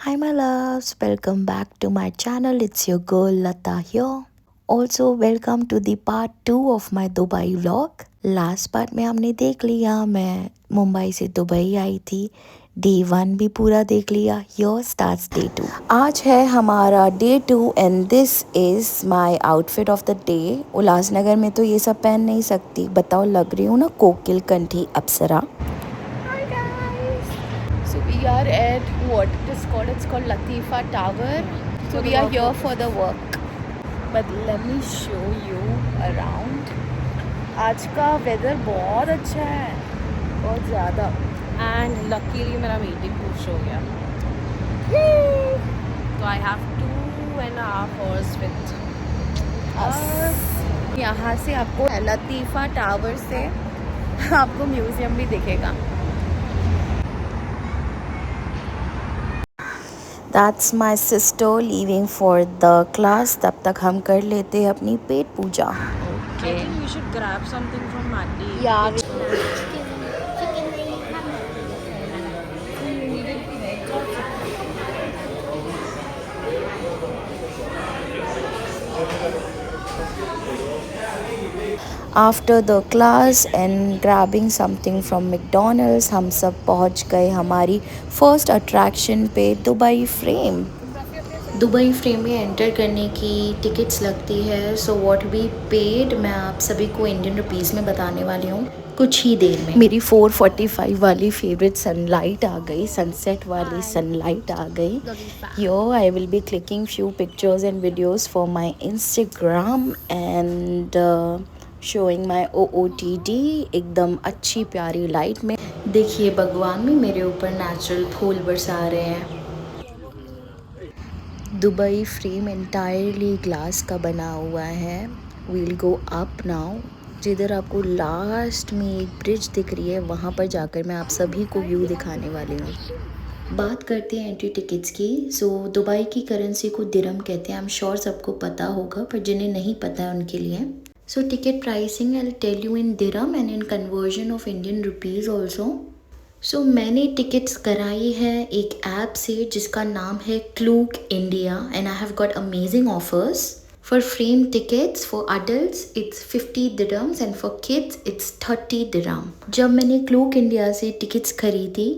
Hi my loves, welcome back to my channel. It's your girl Lata here. Also welcome to the part 2 of my Dubai vlog. Last part में हमने देख लिया मैं मुंबई से Dubai आई थी। Day 1 भी पूरा देख लिया। Your starts day 2। आज है हमारा day 2 and this is my outfit of the day. Ulhasnagar में तो ये सब पहन नहीं सकती, बताओ लग रही हूँ ना कोकिल कंठी अप्सरा। So we are at what it is called? It's called Latifa Tower. So we are here for the work. But let me show you around. आज का वेदर बहुत अच्छा है, बहुत ज़्यादा। And luckily मेरा मीटिंग पुश हो गया, तो I have 2.5 hours with us. यहाँ से आपको लतीफ़ा टावर से आपको म्यूजियम भी दिखेगा। That's my sister leaving for the class. तब तक हम कर लेते हैं अपनी पेट पूजा। I think we should grab something from Mati. Yeah. After the class and grabbing something from McDonald's, हम सब पहुंच गए हमारी फर्स्ट अट्रैक्शन पे, दुबई फ्रेम। दुबई फ्रेम में एंटर करने की टिकट्स लगती है। सो व्हाट वी पेड मैं आप सभी को इंडियन रुपीज़ में बताने वाली हूँ कुछ ही देर में। मेरी 4:45 वाली फेवरेट सनलाइट आ गई, सनसेट वाली सनलाइट आ गई। Yo I will be clicking few pictures and videos for my Instagram and showing my OOTD एकदम अच्छी प्यारी लाइट में। देखिए भगवान भी मेरे ऊपर नेचुरल फूल बरसा रहे हैं। दुबई फ्रेम एंटायरली ग्लास का बना हुआ है। We'll go up now. जिधर आपको लास्ट में एक ब्रिज दिख रही है वहाँ पर जाकर मैं आप सभी को व्यू दिखाने वाली हूँ। बात करते हैं एंट्री टिकट्स की। सो दुबई की करेंसी को दिरहम कहते हैं। आई एम श्योर सबको पता होगा, पर जिन्हें नहीं पता है उनके लिए। So ticket pricing I tell you in dirham and in conversion of Indian rupees also. So मैंने टिकट्स कराई है एक ऐप से जिसका नाम है Klook India and I have got amazing offers. For frame tickets for adults it's 50 dirhams and for kids it's 30 दिरहम। जब मैंने क्लूक इंडिया से टिकट्स खरीदी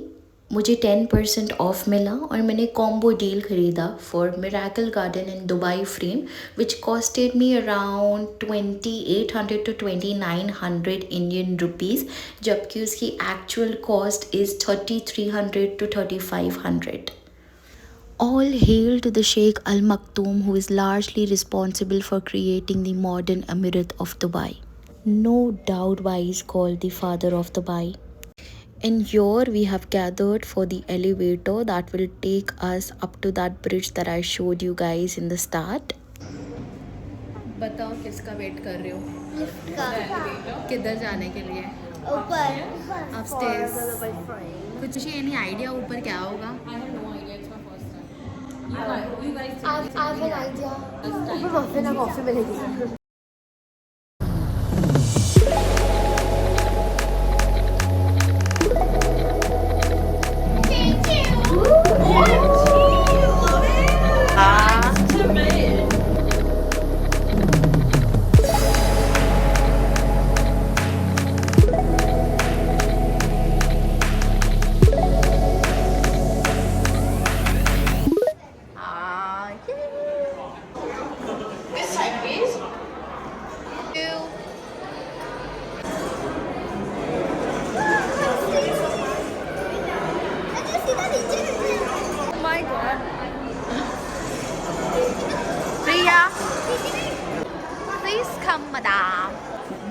मुझे 10% ऑफ मिला और मैंने कॉम्बो डील खरीदा for miracle garden in Dubai frame which costed me around 2800 to 2900 Indian rupees, जबकि उसकी actual cost is 3300 to 3500। All hail to the Sheikh Al Maktoum, who is largely responsible for creating the modern Emirate of Dubai. No doubt why he is called the father of Dubai. And here we have gathered for the elevator that will take us up to that bridge that I showed you guys in the start. बताओ किसका wait कर रहे हो? किधर जाने के लिए? ऊपर। अपस्टेयर्स। कुछ ये नहीं आइडिया ऊपर क्या होगा? ऊपर कॉफी ना कॉफी मिलेगी।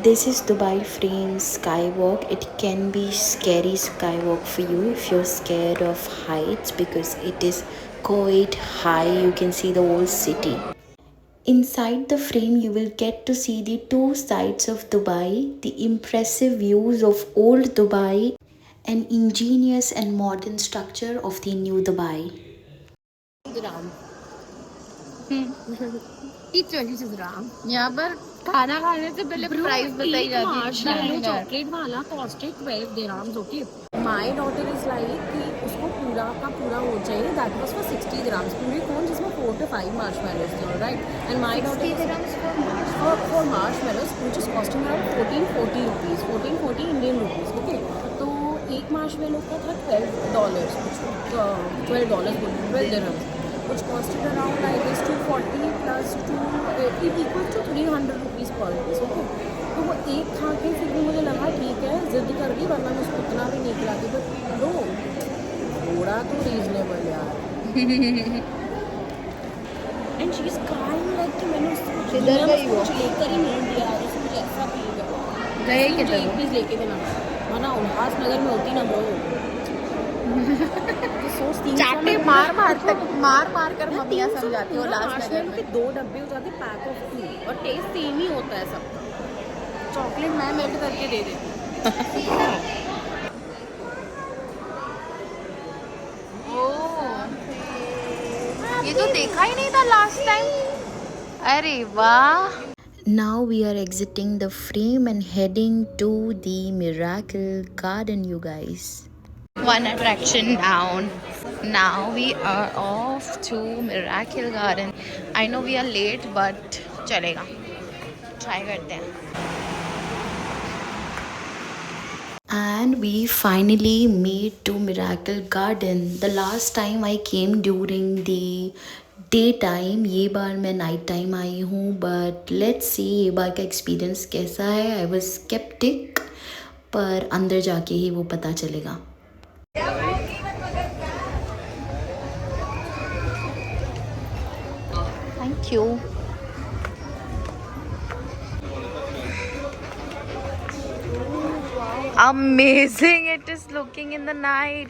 This is Dubai Frame Skywalk. It can be scary skywalk for you if you're scared of heights because it is quite high. You can see the whole city. Inside the frame you will get to see the two sides of Dubai, the impressive views of old Dubai and ingenious and modern structure of the new Dubai. यहाँ पर खाना खाने से पहले price बताई जाती है। Chocolate वाला costed 12 dirhams. Okay, my daughter is like कि उसको पूरा का पूरा वो चाहिए, दैट वाज फॉर 60 ग्राम्स, पूरी कोन जिसमें 4 to 5 मार्शमेलोज थे, right, and my daughter for marshmallows which is costing around 1440 rupees, 1440 Indian rupees, okay. तो एक मार्शमेलो का था $12, $12 dirhams, which costed around I guess 240 plus 2 it equals to 300 rupees per piece, okay. तो वो एक खा के फिर भी मुझे लगा ठीक है, जिद कर दी, वरना मैं उसको उतना भी नहीं खिलाती, बट लो थोड़ा तो रीजनेबल यार. And she is crying like कि मैंने उसको किधर गई वो? कुछ लेकर ही नहीं दिया, जैसे मुझे ऐसा फील हुआ. गए मुझे किधर एक वो? पीस लेके देना, वरना उल्लासनगर में होती ना ब्रो. तो सोचती चाटे मार कर मम्मियाँ समझाती हो उल्लासनगर में. के 2 डब्बे हो जाते पैक ऑफ 2 और टेस्ट सेम ही होता है सबका. चॉकलेट मैं मेल्ट करके दे देती. ये तो देखा ही नहीं था लास्ट टाइम. अरे वाह. Now we are exiting the frame and heading to the Miracle Garden, you guys. One attraction down. Now we are off to Miracle Garden. I know we are late but चलेगा. Try करते हैं. And we finally made to Miracle Garden. The last time I came during the daytime, ये बार मैं night time I हूँ, but let's see ये बार का experience कैसा है. I was skeptic, पर अंदर जाके ही वो पता चलेगा. Thank you. Amazing it is looking in the night.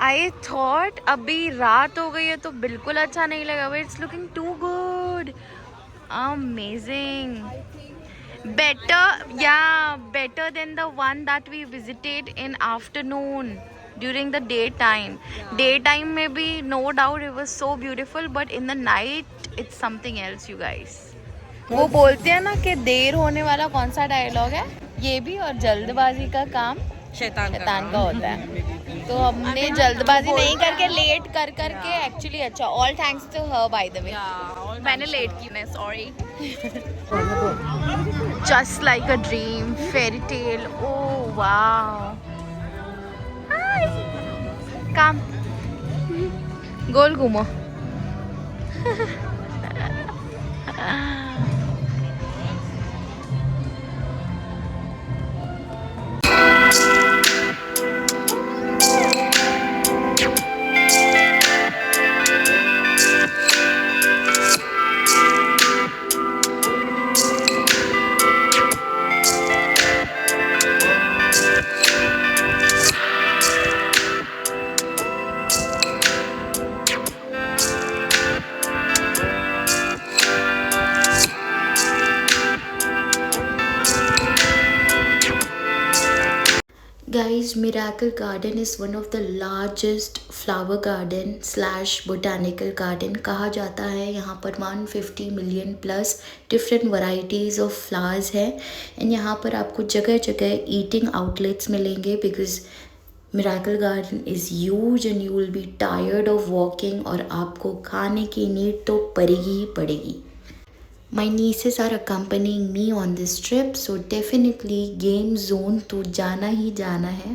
I thought अभी रात हो गई है तो बिल्कुल अच्छा नहीं लगा, but it's looking too good. Amazing. Better than the one that we visited in afternoon during the daytime. Daytime maybe no doubt it was so beautiful, but in the night it's something else, you guys. वो बोलते हैं ना कि देर होने वाला कौन सा dialogue है, ये भी और जल्दबाजी का काम शैतान का होता है. तो हमने जल्दबाजी नहीं करके लेट कर करके एक्चुअली अच्छा. All thanks to her by the way. मैंने लेट की ना, sorry. Just like a dream, fairy tale. Oh wow. Hi. काम गोल घूमो. Guys, Miracle Garden is one of the largest flower garden slash botanical garden. कहा जाता है यहाँ पर 150 million plus different varieties of flowers है, and यहाँ पर आपको जगह जगह eating outlets मिलेंगे because Miracle Garden is huge and you will be tired of walking, और आपको खाने की नीड तो पड़ेगी ही पड़ेगी. My nieces are accompanying me on this trip, so definitely game zone तो जाना ही जाना है.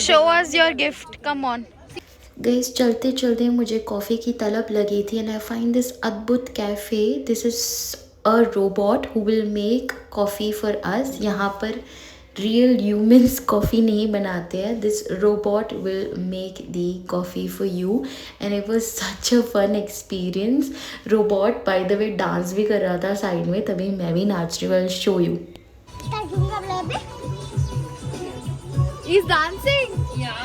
Show us your gift. Come on. Guys, चलते चलते मुझे कॉफ़ी की तलब लगी थी, and I find this अद्भुत cafe. This is a robot who will make coffee for us. यहाँ पर real humans coffee नहीं बनाते हैं. This robot will make the coffee for you, and it was such a fun experience. Robot by the way dance भी कर रहा था side में, तभी मैं भी नाच रही हूँ. I'll show you. He's dancing. Yeah.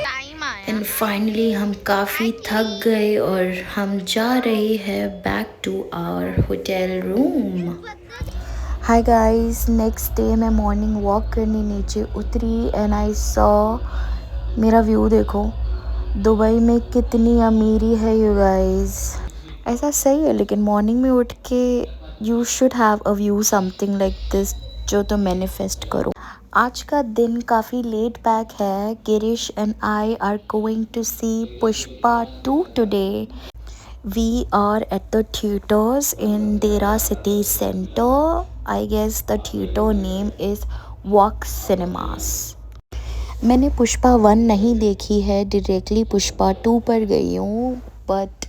Time आया. And finally हम काफ़ी थक गए और हम जा रहे हैं back to our hotel room. Hi guys, next day मैं morning walk करने नीचे उतरी and I saw, मेरा व्यू देखो, दुबई में कितनी अमीरी है you guys. ऐसा सही है, लेकिन मॉर्निंग में उठ के you should have a view something like this सोचो तो मैनिफेस्ट करो। आज का दिन काफ़ी लेट बैक है। Girish and I are going to see Pushpa 2 today. We are at the theaters in Dera City Center. I guess the theater name is Vox Cinemas. मैंने पुष्पा 1 नहीं देखी है, डायरेक्टली पुष्पा 2 पर गई हूँ, but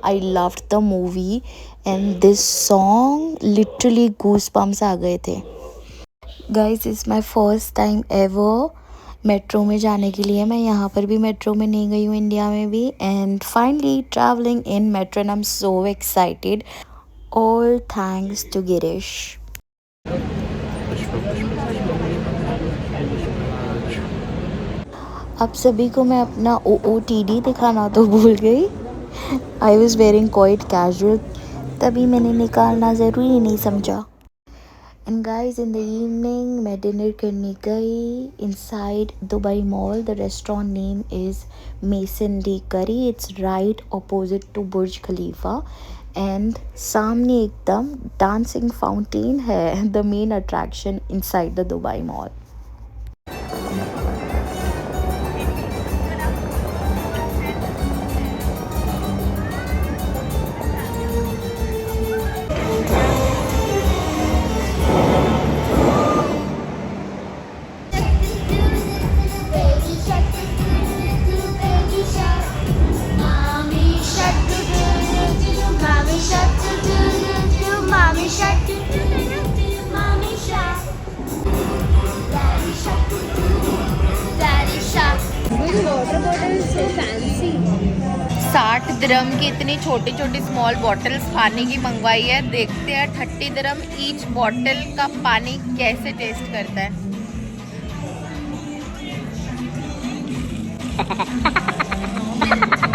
I loved the movie and this song literally goosebumps आ गए थे। Guys it's my first time ever metro में जाने के लिए। मैं यहाँ पर भी मेट्रो में नहीं गई हूँ, इंडिया में भी, and finally travelling in metro and I am so excited. All thanks to Girish. अब सभी को मैं अपना OOTD दिखाना तो भूल गई। I was wearing quite casual, तभी मैंने निकालना ज़रूरी नहीं समझा। And guys in the evening मैं डिनर करने गई inside Dubai mall. The restaurant name is Maison de Curry. It's right opposite to Burj Khalifa and सामने एकदम डांसिंग फाउंटेन है, the main attraction inside the Dubai mall. Water bottle is so fancy. 60 dirham की इतनी छोटी छोटी small bottles पानी की मंगवाई है। देखते हैं 30 दिरहम ईच बॉटल का पानी कैसे टेस्ट करता है।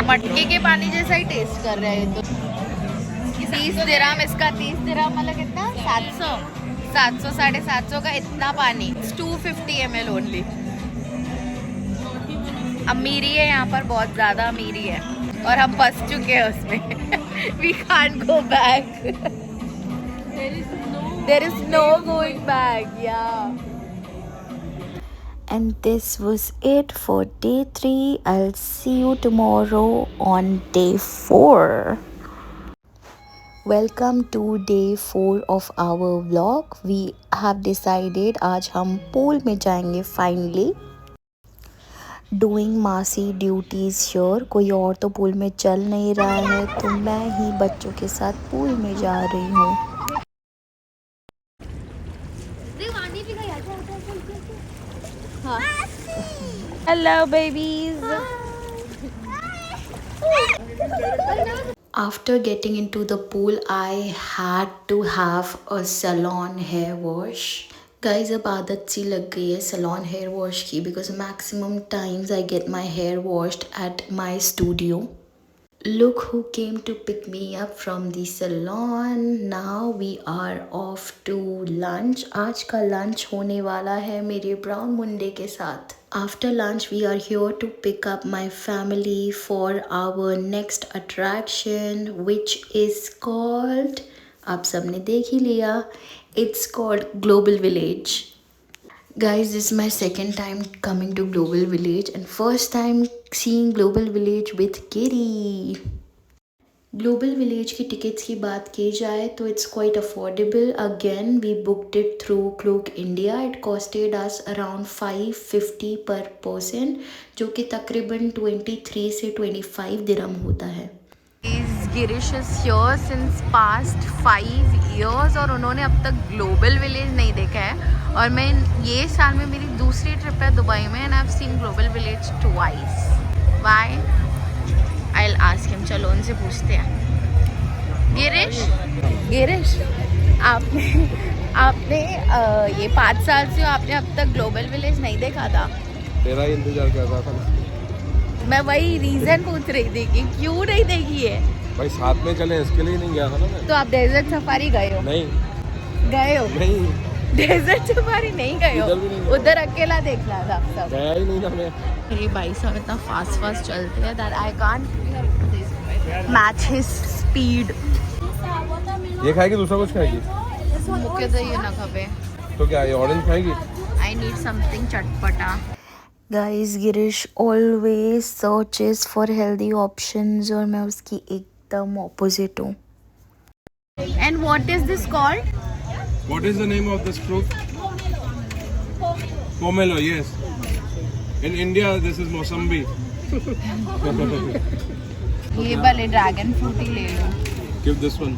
मटके के पानी जैसा ही टेस्ट कर रहा है ये तो। 30 दिरहम इसका, 30 दिरहम मतलब कितना, 700 750 का इतना पानी। 250 ml ओनली। अमीरी है यहाँ पर, बहुत ज़्यादा अमीरी है और हम फंस चुके हैं उसमें। We can't go back. There is no going back. Yeah. And this was it for day 3. I'll see you tomorrow on day 4. Welcome to day 4 of our vlog. We have decided आज हम pool में जाएंगे finally. Doing मासी duties here. कोई और तो pool में चल नहीं रहा है, तो मैं ही बच्चों के साथ पूल में जा रही हूँ। Hello, babies. After getting into the pool, I had to have a salon hair wash. Guys, अब आदत सी लग गई है salon hair wash की, because maximum times I get my hair washed at my studio. Look who came to pick me up from the salon. Now we are off to lunch. आज का lunch होने वाला है मेरे brown मुंडे के साथ। After lunch we are here to pick up my family for our next attraction, which is called, आप सबने देख ही लिया, it's called Global Village. Guys, this is my second time coming to Global Village and first time seeing Global Village with Giri. Global Village की tickets की बात की जाए तो it's quite affordable. Again, we booked it through Klook India. It costed us around 550 per person, जो कि तकरीबन 23 से 25 दिरहम होता है। Girish is here since past 5 years और उन्होंने अब तक ग्लोबल विलेज नहीं देखा है, और मैं ये साल में मेरी दूसरी ट्रिप है दुबई में and I have seen global village twice. Why? I will ask him. चलो उनसे पूछते हैं। गिरीश, आपने ये 5 साल से आपने अब तक ग्लोबल विलेज नहीं देखा था? तेरा ही इंतजार कर रहा था। मैं वही रीजन पूछ रही थी कि क्यों नहीं देखी है। भाई साथ में चले इसके लिए नहीं गया था ना मैं। तो आप डेजर्ट सफारी गए हो? नहीं गए हो? नहीं, डेजर्ट सफारी नहीं गए हो? इधर भी नहीं गया। उधर अकेला देखना था सब। गया ही नहीं था मैं। मेरे भाई साहब इतना फास्ट चलते हैं that I can't match his speed. ये खाएगी, दूसरा कुछ खाएगी? मुके तो ये ना खपे। तो क्या ये ऑरेंज खाएगी? I need something chatpata. Guys Girish always searches for healthy options और मैं उसकी एकदम ऑपोजिट हूँ. And what is this called? What is the name of this fruit? Pomelo, yes. In India, this is Mossambi. ये वाले dragon fruit ही ले लो. Give this one.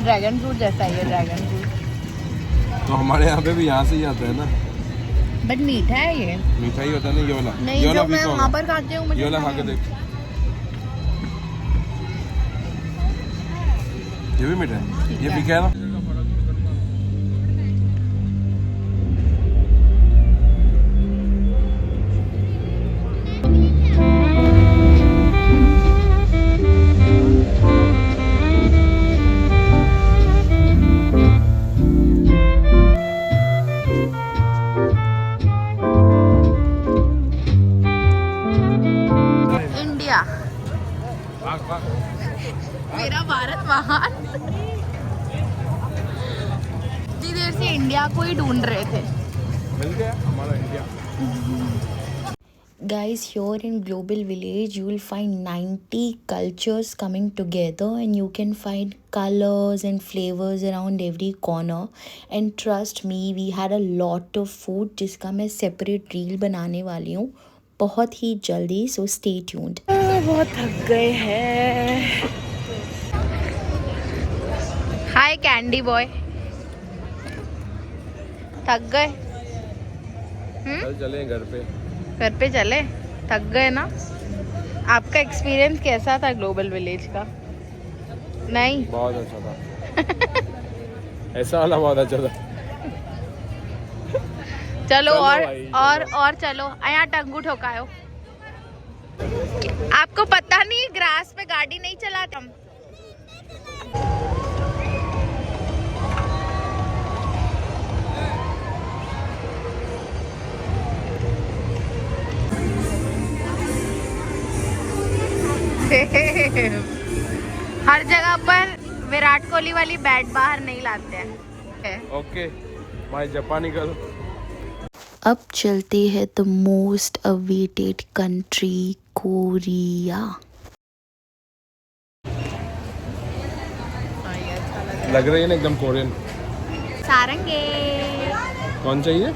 Dragon fruit जैसा ही है ड्रैगन फ्रूट. तो हमारे यहाँ पे भी यहाँ से ही आता है ना. बट मीठा है ये. मीठा ही होता है ना ये वाला. नहीं ये वाला जो मैं फीका वहाँ होगा. पर खाती हूँ ये मुझे वाला खा के देख. ये भी मीठा है. ये फीका है ना. इंडिया. भाग भाग. मेरा भारत महान. इतनी देर से इंडिया को ही ढूंढ रहे थे. मिल गया हमारा India. Guys, here in Global Village, you will find 90 cultures coming together and you can find colors and flavors around every corner. And trust me, we had a lot of food जिसका मैं separate reel बनाने वाली हूँ बहुत ही जल्दी, so stay tuned. बहुत थक गए हैं. हाय कैंडी बॉय. थक गए. चल चले घर पे. घर पे चले. थक गए ना. आपका एक्सपीरियंस कैसा था ग्लोबल विलेज का? नहीं. बहुत अच्छा था. ऐसा वाला बहुत अच्छा था. चलो भाई, और चलो. यहाँ टंगू ठोकायो. आपको पता नहीं ग्रास पे गाड़ी नहीं चलाते हम. हर जगह पर विराट कोहली वाली बैट बाहर नहीं लाते हैं. ओके माय जापानी गर्ल. अब चलते हैं the most awaited country Korea. लग रही है ना एकदम कोरियन. सारंगे. कौन चाहिए?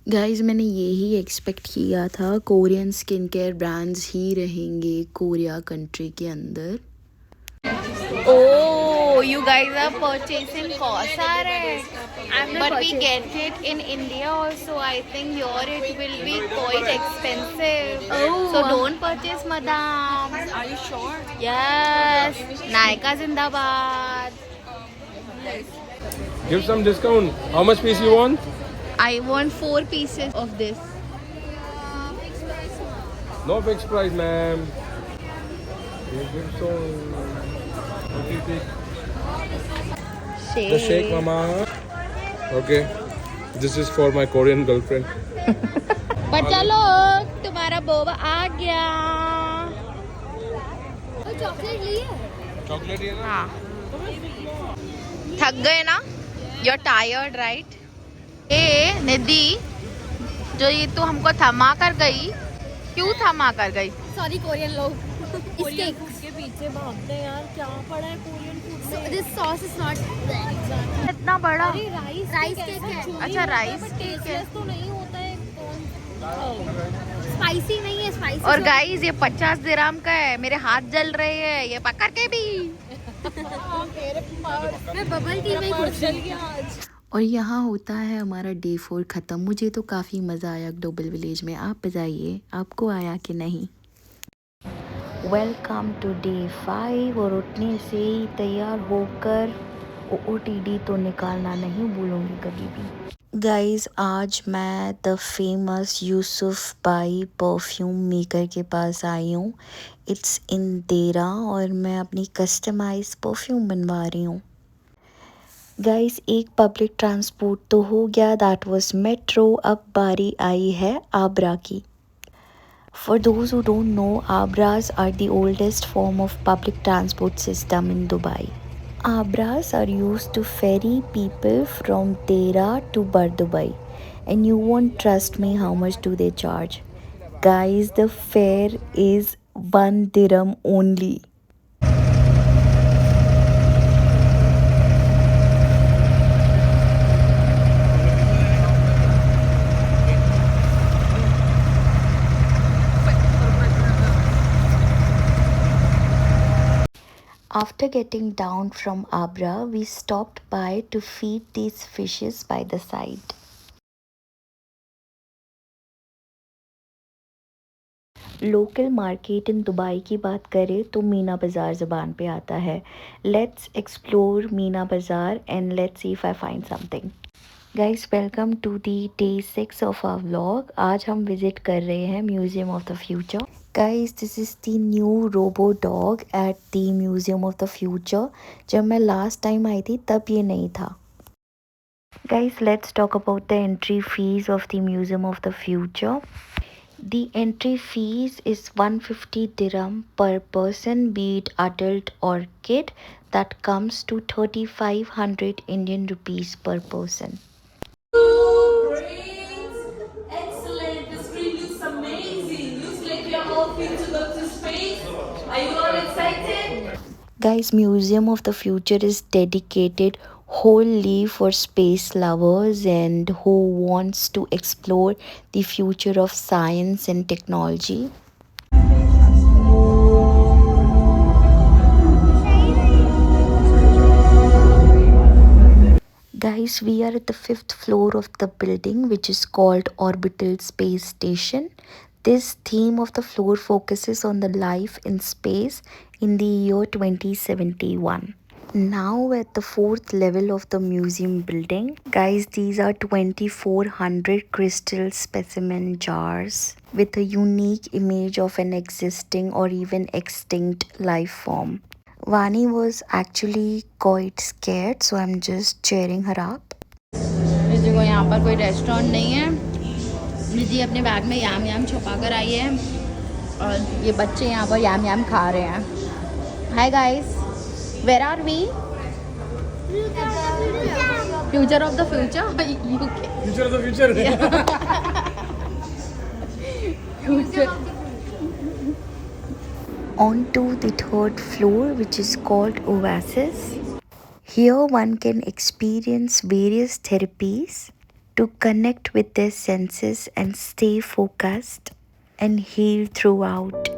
गाइस मैंने यही एक्सपेक्ट किया था. कोरियन स्किन केयर ब्रांड्स ही रहेंगे कोरिया कंट्री के अंदर. Oh, you guys are purchasing Cosrx, but we get it in India also. I think here it will be quite expensive. So don't purchase, madam. Are you sure? Yes, Nykaa Zindabad. Give some discount. How much piece you want? I want 4 pieces of this. No fixed price, ma'am. You give some. Okay, take. The shake, mama. Okay. This is for my Korean girlfriend. But चलो तुम्हारा Boba आ गया. Chocolate लिए? Chocolate है ना? हाँ. थक गए ना? You're tired, right? ए निधि, जो ये तू हमको थमा कर गई, क्यों थमा कर गई? सॉरी कोरियन लोग. कोरियन फूड के पीछे भागते हैं यार. क्या पड़ा है कोरियन फूड में? दिस सॉस इज नॉट इतना बड़ा. अरे राइस केक है. अच्छा राइस केक है. तो नहीं होता है. स्पाइसी नहीं है. स्पाइसी. और गाइस ये 50 दिरहम का है. मेरे हाथ जल रहे हैं ये पकड़ के भी. मैं बबल टी में खुश हूँ. और यहाँ होता है हमारा डे 4 ख़त्म. मुझे तो काफ़ी मज़ा आया ग्लोबल विलेज में. आप बताइए आपको आया कि नहीं. वेलकम टू डे 5 और उठने से ही तैयार होकर OOTD तो निकालना नहीं भूलूंगी कभी भी. गाइस आज मैं the famous Yusuf by perfume maker के पास आई हूँ. इट्स इन देरा और मैं अपनी कस्टमाइज परफ्यूम बनवा रही हूँ. गाइस एक पब्लिक ट्रांसपोर्ट तो हो गया, दैट वाज मेट्रो. अब बारी आई है आबरा की. For those who don't know, Abras are the oldest form of public transport system in Dubai. Abras are used to ferry people from Dera to Bardubai. And you won't trust me how much do they charge. Guys, the fare is 1 dirham only. After getting down from Abra, we stopped by to feed these fishes by the side. Local market in Dubai की बात करें तो मीना बाज़ार ज़बान पे आता है. Let's explore Meena Bazaar and let's see if I find something. Guys, welcome to the day 6 of our vlog. आज हम विज़िट कर रहे हैं museum of the future. Guys, this is the new robo dog at the museum of the future. जब मैं last time I थी तब ये नहीं था. Guys, let's talk about the entry fees of the Museum of the Future. The entry fees is 150 dirham per person, be it adult or kid. That comes to 3500 Indian rupees per person. Excellent. This dream looks amazing. Looks like we are all free to go to space. Are you all excited? Guys, Museum of the Future is dedicated wholly for space lovers and who wants to explore the future of science and technology. Guys, we are at the 5th floor of the building, which is called Orbital Space Station. This theme of the floor focuses on the life in space in the year 2071. Now at the 4th level of the museum building, guys, these are 2400 crystal specimen jars with a unique image of an existing or even extinct life form. Vani was actually quite scared, so I'm just cheering her up. निधि को यहाँ पर कोई restaurant नहीं है. निधि अपने bag में याम याम छुपा कर आई है और ये बच्चे यहाँ पर याम याम खा रहे हैं. Hi guys, where are we? Future of the future. Future of the future. On to the 3rd floor, which is called Oasis. Here one can experience various therapies to connect with their senses and stay focused and heal throughout.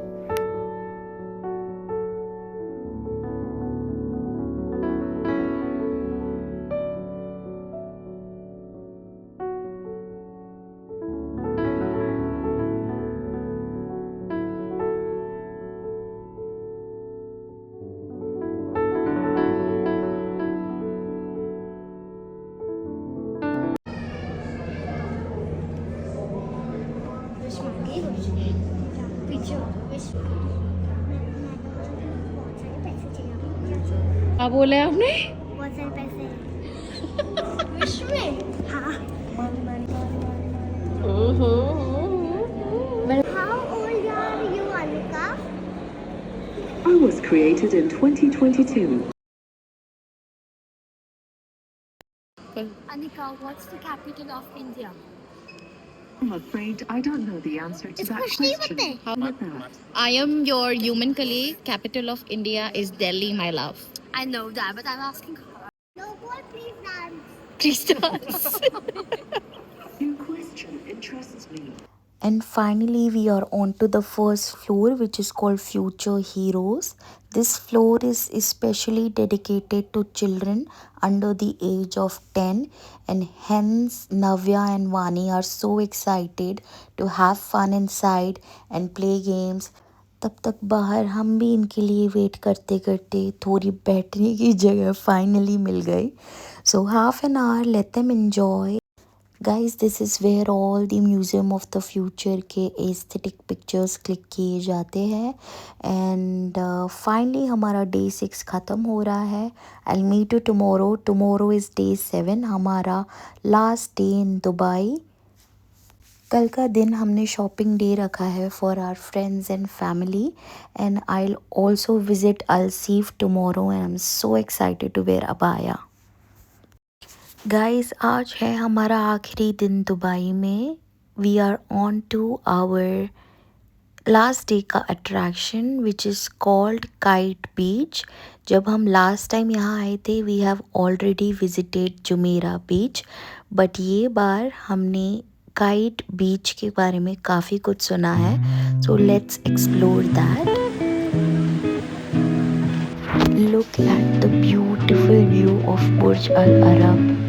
क्या बोले आपने? बहुत सारे पैसे wish में. हाँ. How old are you, Anika? I was created in 2022. Anika, what's the capital of India? I'm afraid I don't know the answer to that कुछ नहीं question. पता Like that. I am your human colleague. Capital of India is Delhi, my love. I know that, but I'm asking her. No boy, please dance. Please dance. Your question interests me. And finally, we are on to the 1st floor, which is called Future Heroes. This floor is especially dedicated to children under the age of 10, and hence Navya and Vani are so excited to have fun inside and play games. तब तक बाहर हम भी इनके लिए wait करते करते थोड़ी बैठने की जगह फाइनली मिल गई. So half an hour, let them enjoy. Guys, this is where all the Museum of the Future के aesthetic pictures click किए जाते हैं. And finally हमारा day 6 ख़त्म हो रहा है. I'll meet you tomorrow. Tomorrow is day 7, हमारा last day in Dubai. कल का दिन हमने शॉपिंग डे रखा है for our friends and family and I will also visit Al Seef tomorrow and I am so excited to wear abaya. Guys आज है हमारा आखिरी दिन दुबई में। We are on to our last day का attraction which is called Kite Beach. जब हम last time यहाँ आए थे we have already visited Jumeirah beach, but ये बार हमने काइट बीच के बारे में काफ़ी कुछ सुना है, so let's explore that. Look at the beautiful view of Burj Al Arab.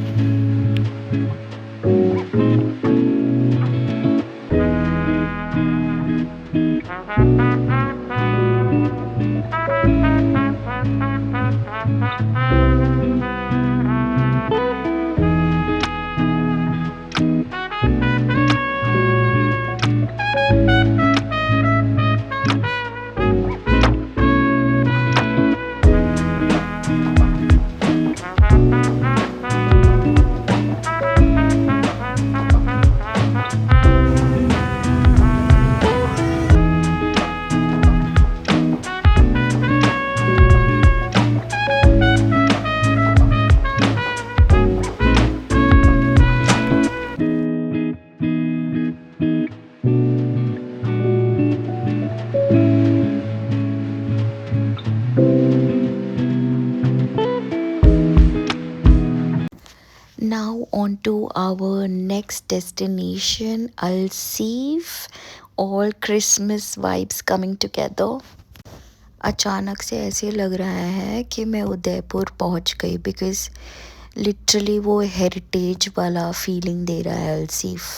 Now on to our next destination, Alseef. All Christmas vibes coming together. अचानक से ऐसे लग रहा है कि मैं उदयपुर पहुंच गई बिकॉज़ लिटरली वो हेरिटेज वाला फीलिंग दे रहा है अल्सीफ।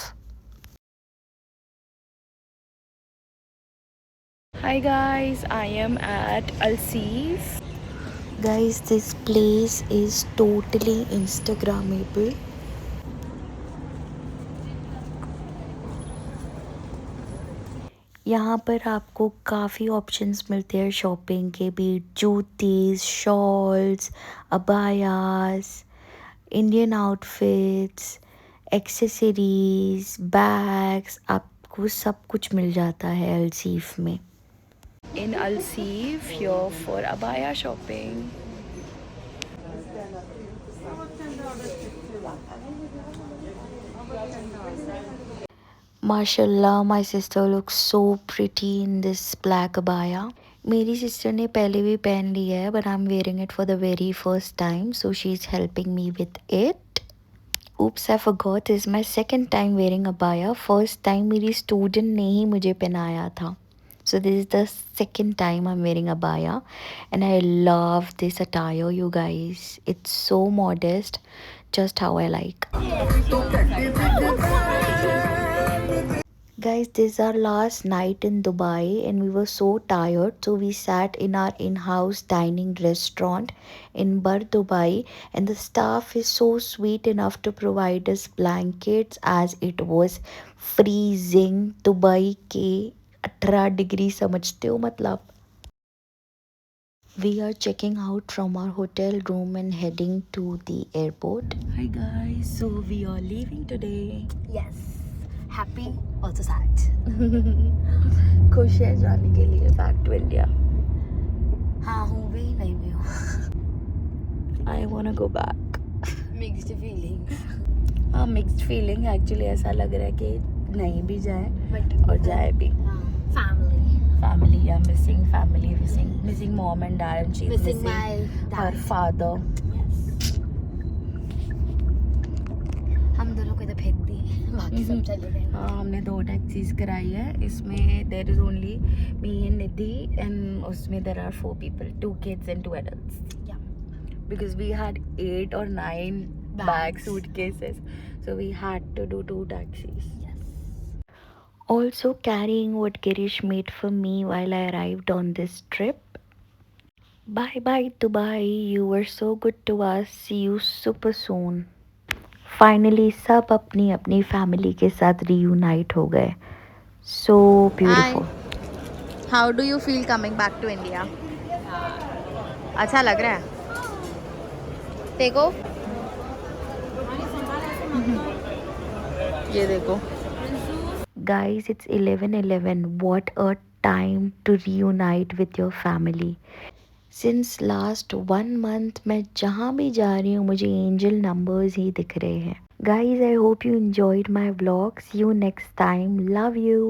Hi guys, I am at Alseef. Guys, this place is totally Instagrammable. यहाँ पर आपको काफ़ी ऑप्शंस मिलते हैं शॉपिंग के भी, juttis, shawls, abayas, Indian outfits, accessories, bags, आपको सब कुछ मिल जाता है अल्सीफ में। In Alseef, here for abaya shopping. माशाल्लाह, my sister looks so pretty in this black abaya. मेरी सिस्टर ने पहले भी पहन लिया है but I'm wearing it for the very first time, so she's helping me with it. Oops, I forgot, this is my second time wearing abaya. First time मेरी student ने ही मुझे पहनाया था. So this is the second time I'm wearing abaya and I love this attire, you guys. It's so modest, just how I like. Guys, this is our last night in Dubai and we were so tired, so we sat in our in-house dining restaurant in Bar Dubai, and the staff is so sweet enough to provide us blankets as it was freezing. Dubai के 18 degree समझते हो मतलब। We are checking out from our hotel room and heading to the airport. Hi guys, so we are leaving today. Yes. Happy, also sad. खुश है जाने के लिए back to India. हाँ हूँ भी नहीं भी हूँ. I wanna go back. Mixed feelings. हाँ, mixed feeling. Actually ऐसा लग रहा है कि नहीं भी जाए But और जाए भी. family. Family, yeah, missing family, missing mom and dad, and she's Missing my her dad. father. Yes. हम दोनों को इधर फेंक दिए, बाकी सब चले गए. हाँ, हमने 2 टैक्सीज कराई है. इसमें there is only me and Nidhi, and उसमें there are 4 people, 2 kids and 2 adults. Yeah. Because we had 8 or 9 bag suitcases, so we had to do 2 taxis. Also carrying what Girish made for me while I arrived on this trip. Bye bye Dubai, you were so good to us. See you super soon. Finally सब अपनी अपनी family के साथ reunite हो गए. So beautiful. Hi. How do you feel coming back to India? अच्छा लग रहा है. देखो. ये देखो. Guys, it's 11:11. What a time to reunite with your family. Since last 1 month मैं जहाँ भी जा रही हूँ मुझे एंजल नंबर्स ही दिख रहे हैं. Guys, I hope you enjoyed my vlog. See you next time. Love you.